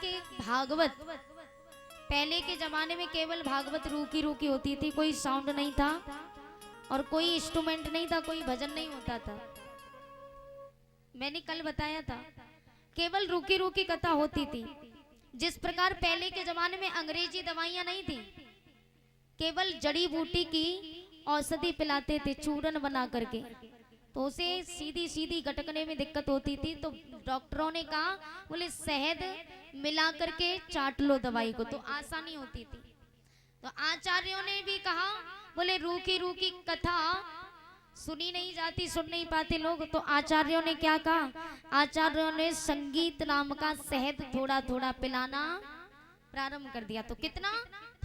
कि भागवत पहले के जमाने में केवल भागवत रूखी रूखी होती थी, कोई साउंड नहीं था और कोई इंस्ट्रूमेंट नहीं था, कोई भजन नहीं होता था। मैंने कल बताया था केवल रूखी रूखी कथा होती थी। जिस प्रकार पहले के जमाने में अंग्रेजी दवाइयां नहीं थी, केवल जड़ी बूटी की औषधि पिलाते थे चूरन बना करके, तो उसे सीधी सीधी गटकने में दिक्कत होती थी। तो डॉक्टरों ने कहा बोले शहद मिला करके चाट लो दवाई को, तो आसानी होती थी। तो आचार्यों ने भी कहा बोले रूखी रूखी कथा सुनी नहीं जाती, सुन नहीं पाते लोग, तो आचार्यों ने क्या कहा, आचार्यों ने संगीत नाम का शहद थोड़ा थोड़ा पिलाना प्रारंभ कर दिया। तो कितना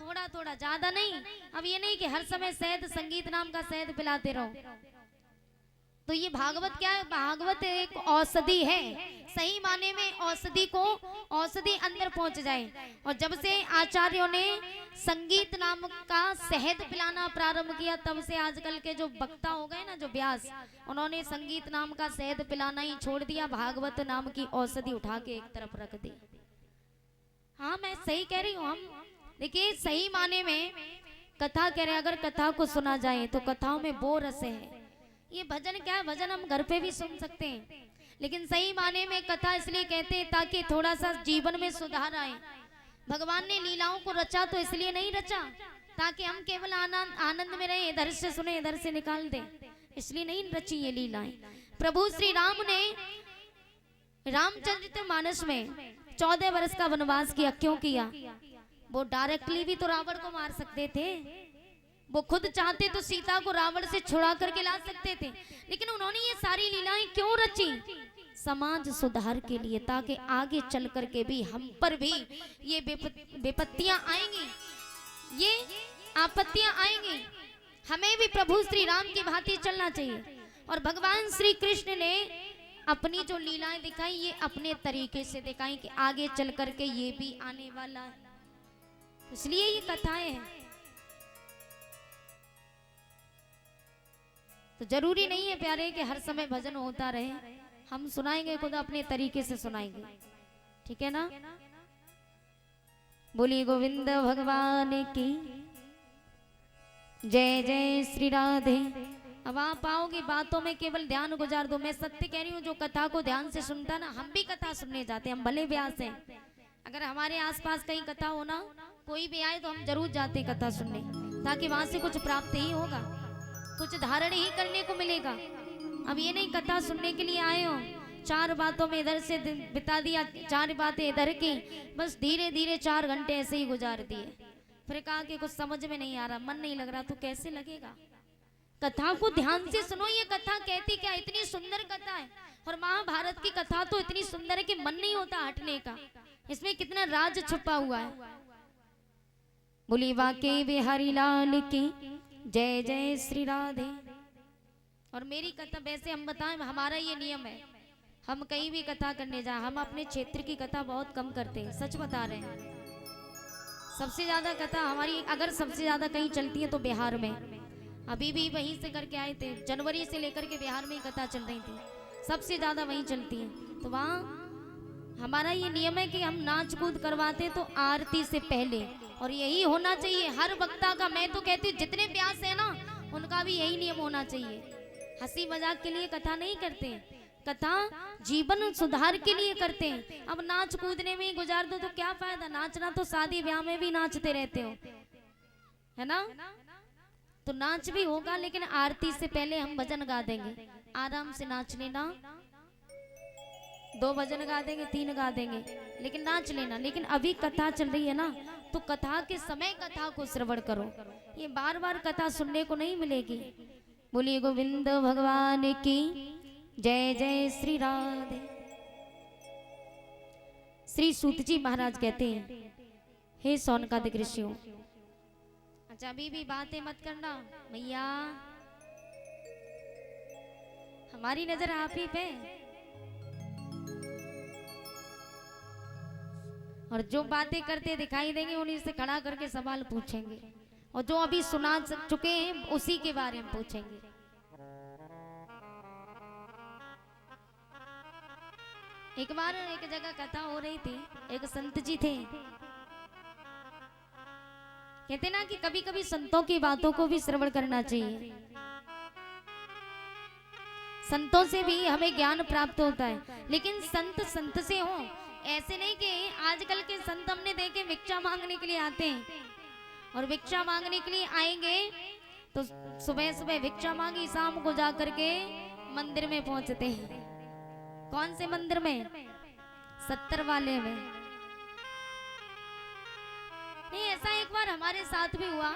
थोड़ा थोड़ा, ज्यादा नहीं। अब ये नहीं कि हर समय शहद, संगीत नाम का शहद पिलाते रहो। तो ये भागवत क्या है, भागवत एक औषधि है, सही माने में औषधि को, औषधि अंदर पहुंच जाए। और जब से आचार्यों ने संगीत नाम का शहद पिलाना प्रारंभ किया, तब से आजकल के जो वक्ता हो गए ना, जो व्यास, उन्होंने संगीत नाम का शहद पिलाना ही छोड़ दिया, भागवत नाम की औषधि उठा के एक तरफ रख दी। हाँ मैं सही कह रही हूँ। हम देखिए सही माने में कथा कह रहे हैं, अगर कथा को सुना जाए तो कथाओं में वो रस है। ये भजन क्या है, भजन हम घर पे भी सुन सकते हैं, लेकिन सही माने में कथा इसलिए कहते हैं ताकि थोड़ा सा जीवन में सुधार आए। भगवान ने लीलाओं को रचा तो इसलिए नहीं रचा ताकि हम केवल आनंद में रहे, इधर से सुने इधर से निकाल दे, इसलिए नहीं रची ये लीलाएं। प्रभु श्री राम ने रामचरितमानस में 14 वर्ष का वनवास किया। क्यों किया? वो डायरेक्टली भी तो रावण को मार सकते थे, वो खुद चाहते तो सीता को रावण से छुड़ा करके ला सकते थे, लेकिन उन्होंने ये सारी लीलाएं क्यों रची? समाज सुधार के लिए, ताकि आगे चल करके भी हम पर भी ये विपत्तियां आएंगी, ये आपत्तियां आएंगी, हमें भी प्रभु श्री राम की भांति चलना चाहिए। और भगवान श्री कृष्ण ने अपनी जो लीलाएं दिखाई, ये अपने तरीके से दिखाई कि आगे चल करके ये भी आने वाला है, इसलिए ये कथाएं हैं। तो जरूरी नहीं है प्यारे कि हर समय भजन होता रहे, हम सुनाएंगे खुद अपने तरीके से सुनाएंगे, ठीक है ना। बोलिए गोविंद भगवान की जय, जय श्री राधे। अब आप आओगे बातों में केवल ध्यान गुजार दो। मैं सत्य कह रही हूँ, जो कथा को ध्यान से सुनता ना, हम भी कथा सुनने जाते हैं, हम भले व्यास हैं, अगर हमारे आसपास कहीं कथा हो ना, कोई भी आए तो हम जरूर जाते कथा सुनने, ताकि वहां से कुछ प्राप्त ही होगा, कुछ धारण ही करने को मिलेगा। अब ये नहीं कथा सुनने के लिए आए हो, 4 बातों में इधर से बिता दिया, 4 बातें इधर की, बस धीरे धीरे 4 घंटे ऐसे ही गुजार दिए, फिर कहा कि कुछ समझ में नहीं आ रहा, मन नहीं लग रहा, तो कैसे लगेगा? कथा को ध्यान से सुनो। ये कथा कहती क्या, इतनी सुंदर कथा है, और महाभारत की कथा तो इतनी सुंदर है कि मन नहीं होता हटने का, इसमें कितना राज छुपा हुआ है। बोली वाके बिहारी लाल की जय, जय श्री राधे। और मेरी कथा, वैसे हम बताएं, हमारा ये नियम है, हम कहीं भी कथा करने जाए, हम अपने क्षेत्र की कथा बहुत कम करते हैं, सच बता रहे हैं। सबसे ज्यादा कथा हमारी, अगर सबसे ज्यादा कहीं चलती है तो बिहार में, अभी भी वहीं से करके आए थे, जनवरी से लेकर के बिहार में ही कथा चल रही थी, सबसे ज्यादा वहीं चलती है। तो वहाँ हमारा ये नियम है कि हम नाच कूद करवाते तो आरती से पहले, और यही होना चाहिए हर वक्ता का। मैं तो कहती हूँ जितने व्यास है ना, उनका भी यही नियम होना चाहिए। हंसी मजाक के लिए कथा नहीं करते, कथा जीवन सुधार के लिए करते हैं। अब नाच कूदने में ही गुजार दो तो क्या फायदा? नाचना तो शादी ब्याह में भी नाचते रहते हो, है ना, तो नाच भी होगा, लेकिन आरती से पहले हम भजन गा देंगे, आराम से नाच लेना, 2 भजन गा देंगे, 3 गा देंगे, लेकिन नाच लेना। लेकिन अभी कथा चल रही है ना, तो कथा के समय कथा को श्रवण करो, ये बार बार कथा सुनने को नहीं मिलेगी। बोलिए गोविंद भगवान की जय, जय श्री राधे। श्री सूत जी महाराज कहते हैं, हे सौनकादिक ऋषियों, अच्छा अभी भी बातें मत करना भैया, हमारी नजर आप ही पे, और जो बातें करते दिखाई देंगे उन्हीं से खड़ा करके सवाल पूछेंगे, और जो अभी सुना चुके हैं उसी के बारे में पूछेंगे। एक बार एक जगह कथा हो रही थी, एक संत जी थे, कहते ना कि कभी कभी संतों की बातों को भी श्रवण करना चाहिए। संतों से भी हमें ज्ञान प्राप्त होता है, लेकिन संत संत से हो, ऐसे नहीं कि आजकल के संत हमने देखे भिक्षा मांगने के लिए आते हैं, और भिक्षा मांगने के लिए आएंगे तो सुबह सुबह भिक्षा मांगी, शाम को जाकर के मंदिर में पहुंचते हैं। कौन से मंदिर में? 70 वाले में। नहीं, ऐसा एक बार हमारे साथ भी हुआ।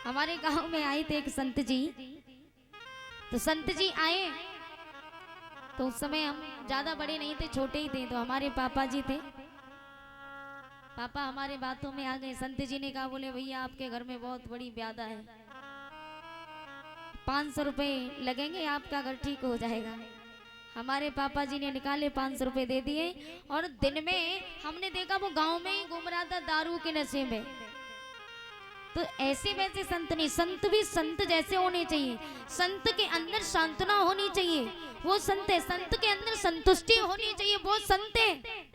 हमारे गांव में आए थे एक संत जी, तो संत जी आए तो उस समय हम ज्यादा बड़े नहीं थे, छोटे ही थे, तो हमारे पापा जी थे। पापा हमारे बातों में आ गए। संत जी ने कहा, बोले भैया आपके घर में बहुत बड़ी ब्यादा है, 500 रुपए लगेंगे, आपका घर ठीक हो जाएगा। हमारे पापा जी ने निकाले 500 रुपए दे दिए, और दिन में हमने देखा वो गांव में ही घूम रहा था दारू के नशे में। तो ऐसे वैसे संत नहीं, संत भी संत जैसे होने चाहिए। संत के अंदर सांत्वना होनी चाहिए, वो संत है। संत के अंदर संतुष्टि होनी चाहिए, वो संत है।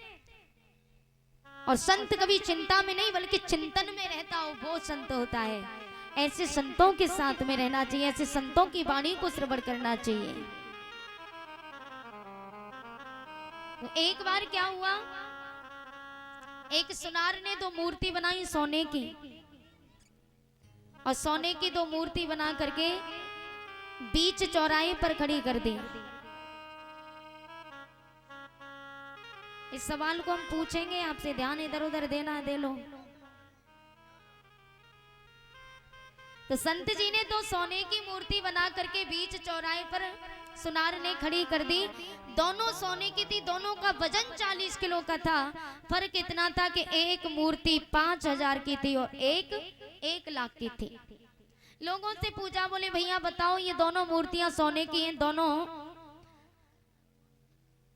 और संत कभी चिंता में नहीं बल्कि चिंतन में रहता हो, वो संत होता है। ऐसे संतों के साथ में रहना चाहिए, ऐसे संतों की वाणी को श्रवण करना चाहिए। तो एक बार क्या हुआ, एक सुनार ने 2 मूर्ति बनाई सोने की, और सोने की 2 मूर्ति बना करके बीच चौराहे पर खड़ी कर दी। इस सवाल को हम पूछेंगे आपसे, ध्यान इधर उधर देना, दे लो। तो संत जी ने 2 सोने की मूर्ति बना करके बीच चौराहे पर सुनार ने खड़ी कर दी। दोनों सोने की थी, दोनों का वजन 40 किलो का था। फर्क इतना था कि एक मूर्ति 5000 की थी और एक 1 लाख की थी। लोगों से पूछा, बोले भैया बताओ ये दोनों मूर्तियां सोने की हैं, दोनों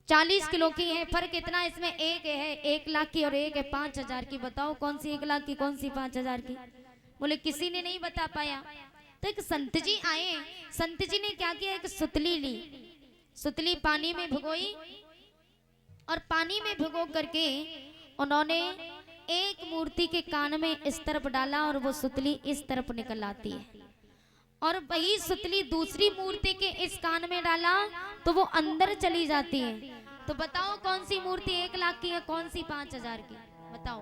40 किलो की है, फर्क इतना, इसमें एक है 1 लाख की और एक है 5000 की, बताओ कौन सी 1 लाख की, कौन सी 5000 की? बोले किसी ने नहीं बता पाया। तो एक संत जी आए, संत जी ने क्या किया, एक सुतली ली, सुतली पानी में भिगोई, और पानी में भिगो करके उन्होंने एक मूर्ति के कान में इस तरफ डाला और वो सुतली इस तरफ निकल आती है, और वही सुतली दूसरी मूर्ति के इस कान में डाला तो वो अंदर चली जाती है। तो बताओ कौन सी मूर्ति 1 लाख की है, कौन सी 5000 की? बताओ।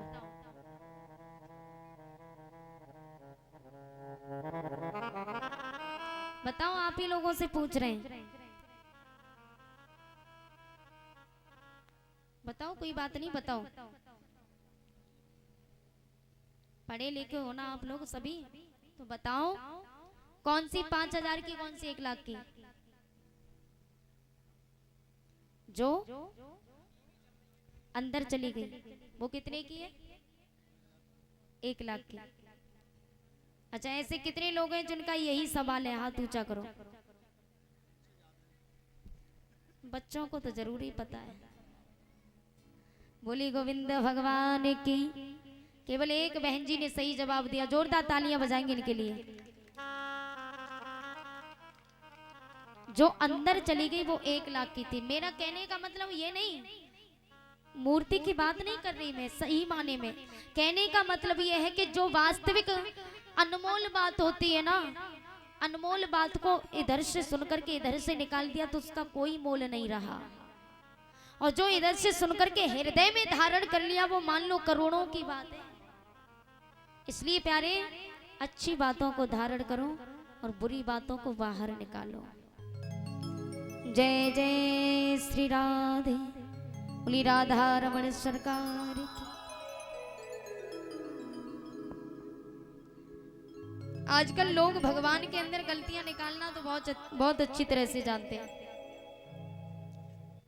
बताओ, आप ही लोगों से पूछ रहे हैं, बताओ, कोई बात नहीं, बताओ। पढ़े लिखे हो ना आप लोग सभी, तो बताओ कौन सी 5000 की, कौन सी 1 लाख की? जो अंदर चली गई वो कितने की है? 1 लाख की। अच्छा, ऐसे कितने लोग हैं जिनका यही सवाल है? हाथ ऊंचा करो। बच्चों को तो जरूरी पता है। बोली गोविंद भगवान की। केवल एक बहन जी ने सही जवाब दिया, जोरदार तालियां बजाएंगे इनके लिए। जो अंदर चली गई वो 1 लाख की थी। मेरा कहने का मतलब ये नहीं, मूर्ति की बात नहीं कर रही मैं, सही माने में कहने का मतलब ये है कि जो वास्तविक अनमोल बात होती है ना, अनमोल बात को इधर से सुनकर के इधर से निकाल दिया तो उसका कोई मोल नहीं रहा, और जो इधर से सुनकर के हृदय में धारण कर लिया वो मान लो करोड़ों की बात है। इसलिए प्यारे, अच्छी बातों को धारण करो और बुरी बातों को बाहर निकालो। जय जय श्री राधे, बोली राधा रमण सरकार की। आजकल लोग भगवान के अंदर गलतियां निकालना तो बहुत अच्छी तरह से जानते हैं।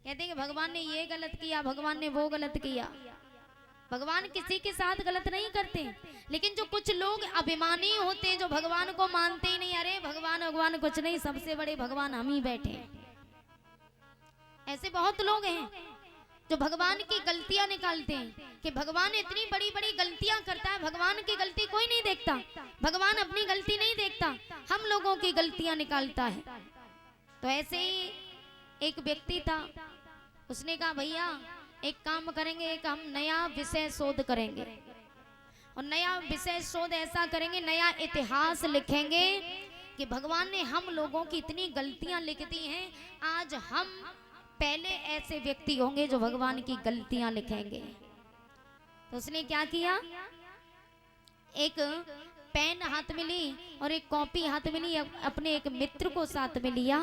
कहते हैं कि भगवान ने ये गलत किया, भगवान ने वो गलत किया। भगवान किसी के साथ गलत नहीं करते, लेकिन जो कुछ लोग अभिमानी होते हैं, जो भगवान को मानते ही नहीं, अरे भगवान भगवान कुछ नहीं, सबसे बड़े भगवान हम ही बैठे हैं। ऐसे बहुत लोग हैं जो भगवान की गलतियां निकालते हैं कि भगवान इतनी बड़ी बड़ी गलतियां करता है, भगवान की गलती कोई नहीं देखता, भगवान अपनी गलती नहीं देखता, हम लोगों की गलतियां निकालता है। तो ऐसे ही एक व्यक्ति था, उसने कहा भैया एक काम करेंगे, एक हम नया विषय शोध करेंगे और नया विषय शोध ऐसा करेंगे, नया इतिहास लिखेंगे कि भगवान ने हम लोगों की इतनी गलतियां लिख दी हैं, आज हम पहले ऐसे व्यक्ति होंगे जो भगवान की गलतियां लिखेंगे। तो उसने क्या किया, एक पेन हाथ में ली और एक कॉपी हाथ में ली, अपने एक मित्र को साथ में लिया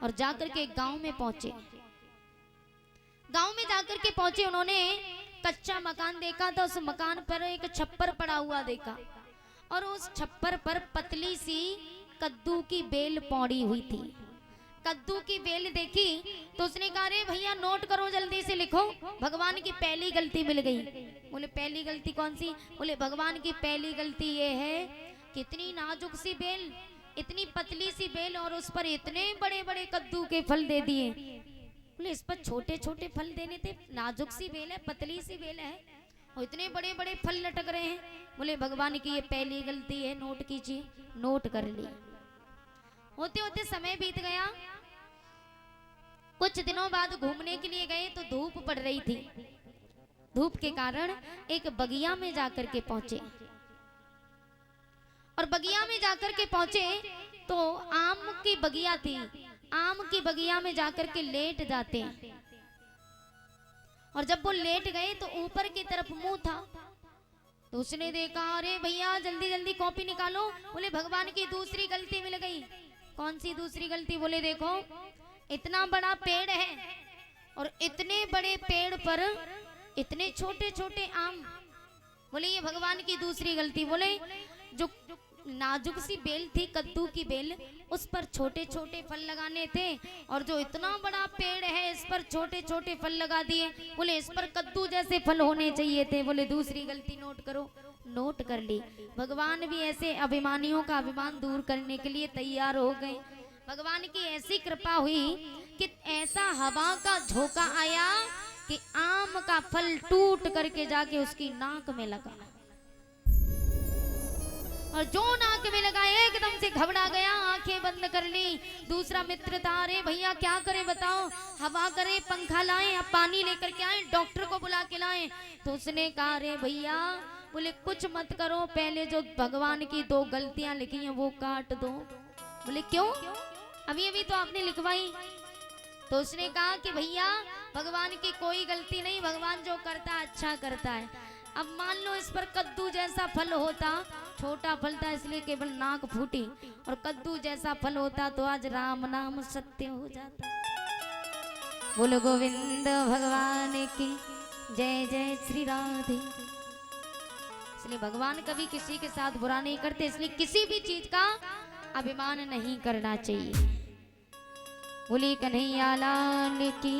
और जाकर के गांव में पहुंचे। गांव में जाकर के पहुंचे, उन्होंने कच्चा मकान देखा था, उस मकान पर एक छप्पर पड़ा हुआ देखा और उस छप्पर पर पतली सी कद्दू की बेल पौड़ी हुई थी। कद्दू की बेल देखी तो उसने कहा अरे भैया नोट करो, जल्दी से लिखो, भगवान की पहली गलती मिल गई। बोले पहली गलती कौन सी? बोले भगवान की पहली गलती ये है कि इतनी नाजुक सी बेल, इतनी पतली सी बेल और उस पर इतने बड़े बड़े कद्दू के फल दे दिए। बोले इस पर छोटे छोटे फल देने थे, नाजुक सी बेल है, पतली सी बेल है और इतने बड़े बड़े फल लटक रहे हैं। बोले भगवान की ये पहली गलती है, नोट कीजिए। नोट कर ली। होते होते समय बीत गया। कुछ दिनों बाद घूमने के लिए गए तो धूप पड़ रही थी। धूप के कारण एक बगिया में जाकर के पहुंचे और बगिया में जाकर के पहुंचे तो आम की बगिया थी। आम की बगिया में जाकर के लेट जाते हैं और जब वो लेट गए तो ऊपर की तरफ मुंह था। तो उसने देखा अरे भैया जल्दी जल्दी कॉपी निकालो। बोले भगवान की दूसरी गलती मिल गई। कौन सी दूसरी गलती? बोले देखो इतना बड़ा पेड़ है और इतने बड़े पेड़ पर इतने छोटे छोटे आम। बोले ये भगवान की दूसरी गलती। बोले जो नाजुक सी बेल थी, कद्दू की बेल, उस पर छोटे छोटे फल लगाने थे और जो इतना बड़ा पेड़ है इस पर छोटे छोटे फल लगा दिए। बोले इस पर कद्दू जैसे फल होने चाहिए थे। बोले दूसरी गलती नोट करो। नोट कर ली। भगवान भी ऐसे अभिमानियों का अभिमान दूर करने के लिए तैयार हो गए। भगवान की ऐसी कृपा हुई कि ऐसा हवा का झोंका आया कि आम का फल टूट करके जाके उसकी नाक में लगा और जो नाक में लगा एकदम से घबरा गया, आंखें बंद कर ली। दूसरा मित्र था, अरे भैया क्या करे बताओ, हवा करे, पंखा लाएं, अब पानी लेकर के आए, डॉक्टर को बुला के लाएं। तो उसने कहा अरे भैया, बोले कुछ मत करो, पहले जो भगवान की 2 गलतियां लिखी हैं वो काट दो। बोले क्यों? अभी अभी तो आपने लिखवाई। तो उसने कहा कि भैया भगवान की कोई गलती नहीं, भगवान जो करता है अच्छा करता है। अब मान लो इस पर कद्दू जैसा फल होता, छोटा फल था इसलिए केवल नाक फूटी, और कद्दू जैसा फल होता तो आज राम नाम सत्य हो जाता। बोलो गोविंद भगवान की जय जय श्री राधे। इसलिए भगवान कभी किसी के साथ बुरा नहीं करते, इसलिए किसी भी चीज का अभिमान नहीं करना चाहिए। बोली कन्हैया लाल की।